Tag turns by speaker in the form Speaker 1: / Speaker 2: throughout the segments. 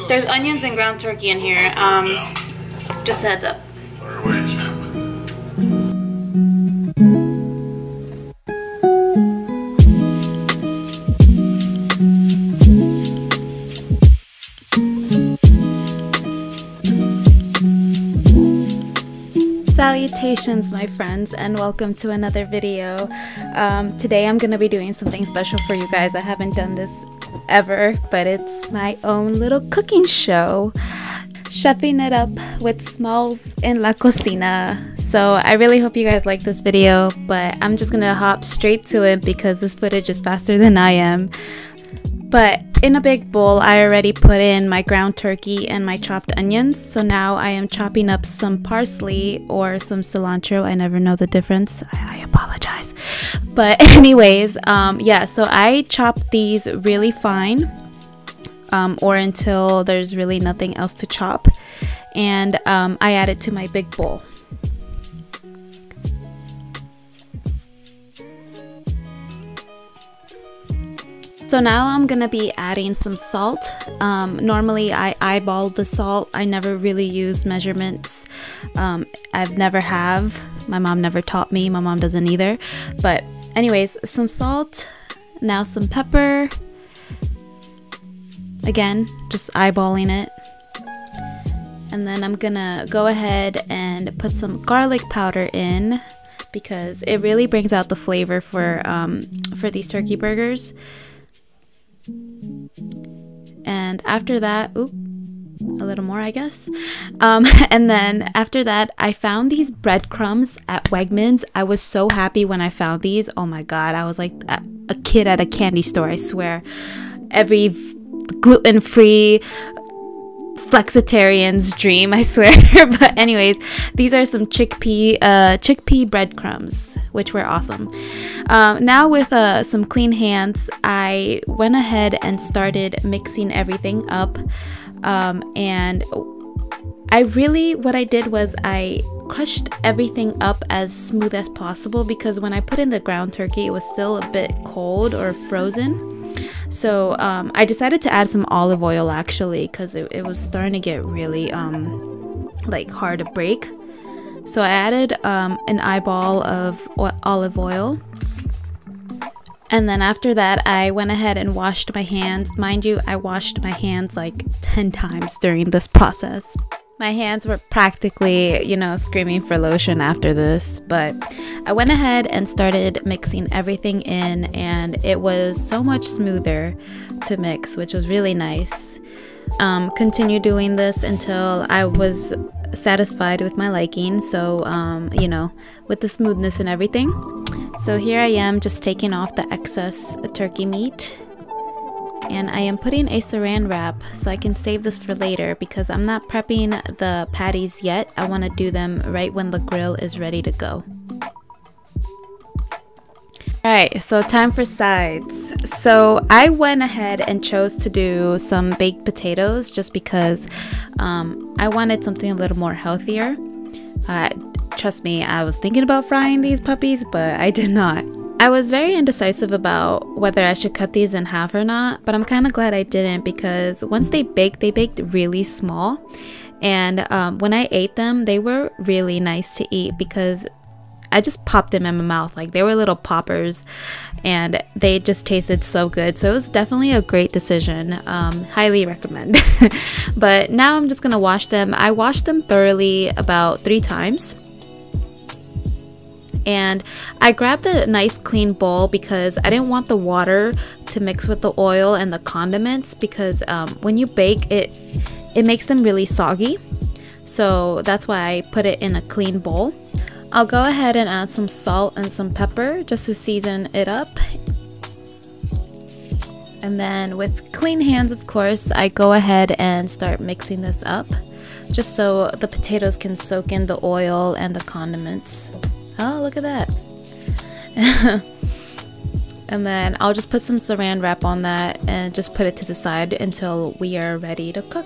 Speaker 1: There's onions and ground turkey in here. Just a heads up. Salutations, my friends, and welcome to another video. Today I'm gonna be doing something special for you guys. I haven't done this ever, but it's my own little cooking show. Chefing it up with smalls in la cocina. So I really hope you guys like this video, but I'm just gonna hop straight to it because this footage is faster than I am. But in a big bowl, I already put in my ground turkey and my chopped onions. So now I am chopping up some parsley or some cilantro. I never know the difference. I apologize. But anyways, yeah, so I chop these really fine or until there's really nothing else to chop. And I add it to my big bowl. So now I'm gonna be adding some salt. Normally I eyeball the salt. I never really use measurements. I've never have. My mom never taught me. My mom doesn't either. But anyways, some salt. Now some pepper. Again, just eyeballing it. And then I'm gonna go ahead and put some garlic powder in because it really brings out the flavor for these turkey burgers. And after that, oop, a little more, I guess. And then after that, I found these breadcrumbs at Wegmans. I was so happy when I found these. Oh my God, I was like a kid at a candy store, I swear. Every gluten-free flexitarian's dream, I swear. But anyways, these are some chickpea breadcrumbs, which were awesome. Now with some clean hands, I went ahead and started mixing everything up. And what I did was I crushed everything up as smooth as possible because when I put in the ground turkey, it was still a bit cold or frozen. So I decided to add some olive oil actually because it was starting to get really like hard to break. So I added an eyeball of olive oil. And then after that, I went ahead and washed my hands. Mind you, I washed my hands like 10 times during this process. My hands were practically, you know, screaming for lotion after this, but I went ahead and started mixing everything in, and it was so much smoother to mix, which was really nice. Continue doing this until I was satisfied with my liking, so you know, with the smoothness and everything. So here I am just taking off the excess turkey meat. And I am putting a saran wrap so I can save this for later because I'm not prepping the patties yet. I want to do them right when the grill is ready to go. Alright, so time for sides. So I went ahead and chose to do some baked potatoes just because I wanted something a little more healthier. Trust me, I was thinking about frying these puppies, but I did not. I was very indecisive about whether I should cut these in half or not, but I'm kind of glad I didn't because once they baked really small. And when I ate them, they were really nice to eat because I just popped them in my mouth. Like they were little poppers and they just tasted so good. So it was definitely a great decision. Highly recommend. But now I'm just going to wash them. I washed them thoroughly about 3 times. And I grabbed a nice clean bowl because I didn't want the water to mix with the oil and the condiments because when you bake it makes them really soggy. So that's why I put it in a clean bowl. I'll go ahead and add some salt and some pepper just to season it up. And then with clean hands, of course, I go ahead and start mixing this up just so the potatoes can soak in the oil and the condiments. Oh, look at that. And then I'll just put some saran wrap on that and just put it to the side until we are ready to cook.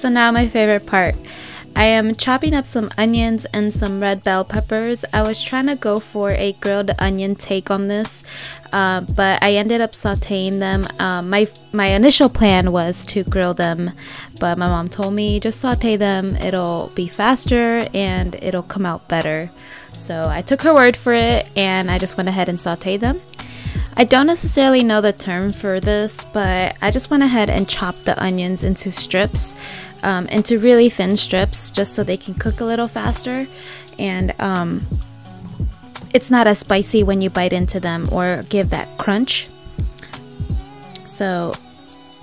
Speaker 1: So now my favorite part. I am chopping up some onions and some red bell peppers. I was trying to go for a grilled onion take on this, but I ended up sauteing them. My initial plan was to grill them, but my mom told me just saute them. It'll be faster and it'll come out better. So I took her word for it and I just went ahead and sauteed them. I don't necessarily know the term for this, but I just went ahead and chopped the onions into strips, into really thin strips, just so they can cook a little faster, and it's not as spicy when you bite into them or give that crunch. So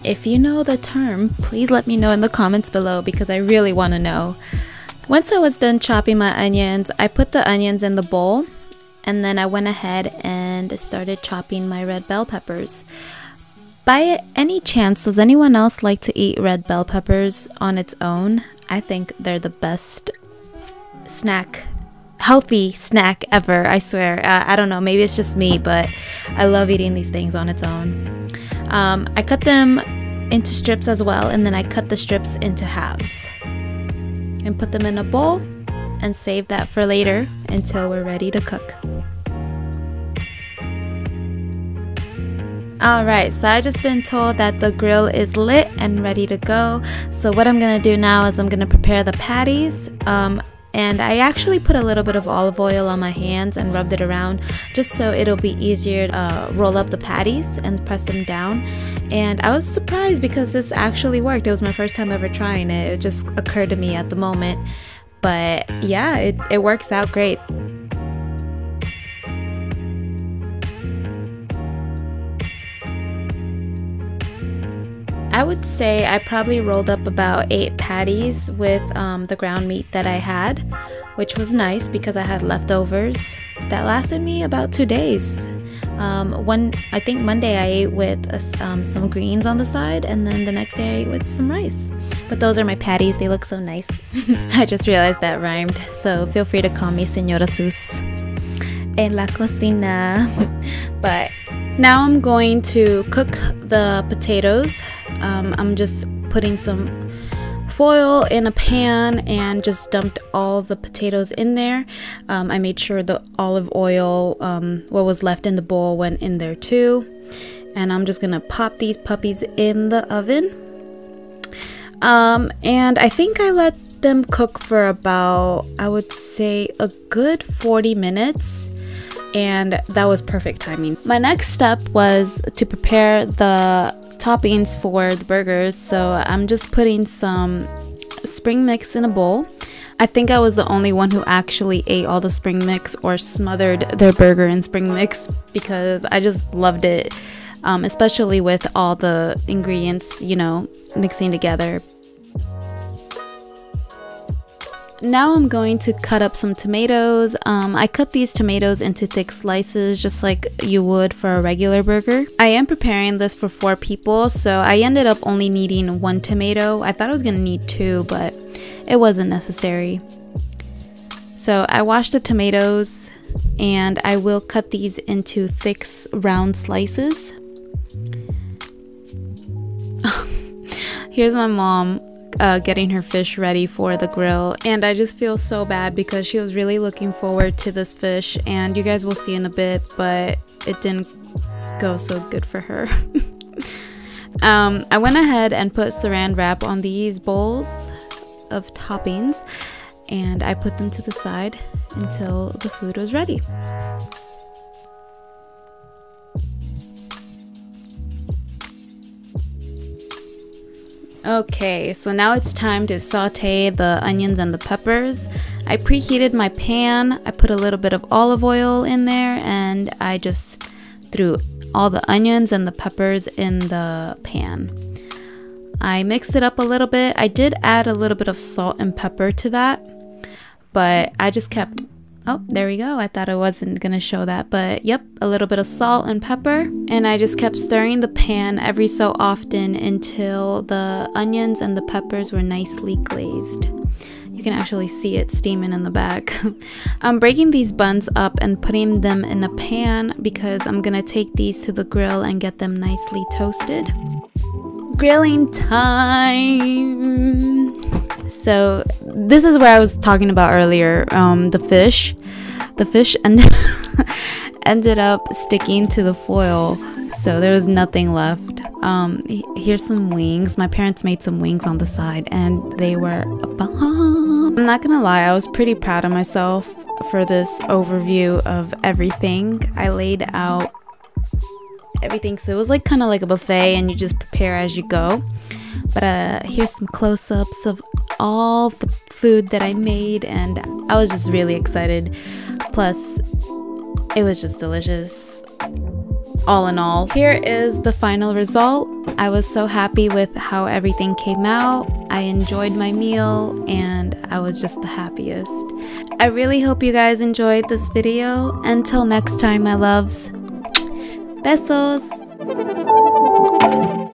Speaker 1: if you know the term, please let me know in the comments below because I really want to know. Once I was done chopping my onions, I put the onions in the bowl, and then I went ahead and started chopping my red bell peppers. By any chance, does anyone else like to eat red bell peppers on its own? I think they're the best snack, healthy snack ever, I swear. I don't know, maybe it's just me, but I love eating these things on its own. I cut them into strips as well, and then I cut the strips into halves and put them in a bowl and save that for later until we're ready to cook. Alright, so I just been told that the grill is lit and ready to go. So what I'm gonna do now is I'm gonna prepare the patties. And I actually put a little bit of olive oil on my hands and rubbed it around just so it'll be easier to roll up the patties and press them down. And I was surprised because this actually worked. It was my first time ever trying it. It just occurred to me at the moment. But yeah, it works out great. I would say I probably rolled up about 8 patties with the ground meat that I had, which was nice because I had leftovers that lasted me about 2 days. I think Monday I ate with some greens on the side, and then the next day I ate with some rice. But those are my patties, they look so nice. I just realized that rhymed, so feel free to call me Señora Sus en la cocina. But now I'm going to cook the potatoes. I'm just putting some foil in a pan and just dumped all the potatoes in there. I made sure the olive oil, what was left in the bowl, went in there too. And I'm just gonna pop these puppies in the oven. And I think I let them cook for about, I would say, a good 40 minutes. And that was perfect timing. My next step was to prepare the toppings for the burgers. So I'm just putting some spring mix in a bowl. I think I was the only one who actually ate all the spring mix or smothered their burger in spring mix because I just loved it, especially with all the ingredients, you know, mixing together. Now I'm going to cut up some tomatoes. I cut these tomatoes into thick slices just like you would for a regular burger. I am preparing this for 4 people, so I ended up only needing 1 tomato. I thought I was gonna need 2, but it wasn't necessary. So I washed the tomatoes and I will cut these into thick round slices. Here's my mom getting her fish ready for the grill, and I just feel so bad because she was really looking forward to this fish, and you guys will see in a bit, but it didn't go so good for her. I went ahead and put saran wrap on these bowls of toppings, and I put them to the side until the food was ready. Okay, so now it's time to saute the onions and the peppers. I preheated my pan. I put a little bit of olive oil in there, and I just threw all the onions and the peppers in the pan. I mixed it up a little bit. I did add a little bit of salt and pepper to that, but I just kept, oh, there we go. I thought I wasn't gonna show that, but yep, a little bit of salt and pepper. And I just kept stirring the pan every so often until the onions and the peppers were nicely glazed. You can actually see it steaming in the back. I'm breaking these buns up and putting them in a pan because I'm gonna take these to the grill and get them nicely toasted. Grilling time! So this is where I was talking about earlier. The fish ended up sticking to the foil, so there was nothing left. Here's some wings. My parents made some wings on the side, and they were a bomb. I'm not gonna lie, I was pretty proud of myself for this overview of everything. I laid out everything, so it was like kind of like a buffet, and you just prepare as you go. But here's some close-ups of all the food that I made, and I was just really excited. Plus, it was just delicious. All in all, here is the final result. I was so happy with how everything came out. I enjoyed my meal, and I was just the happiest. I really hope you guys enjoyed this video. Until next time, my loves. Besos!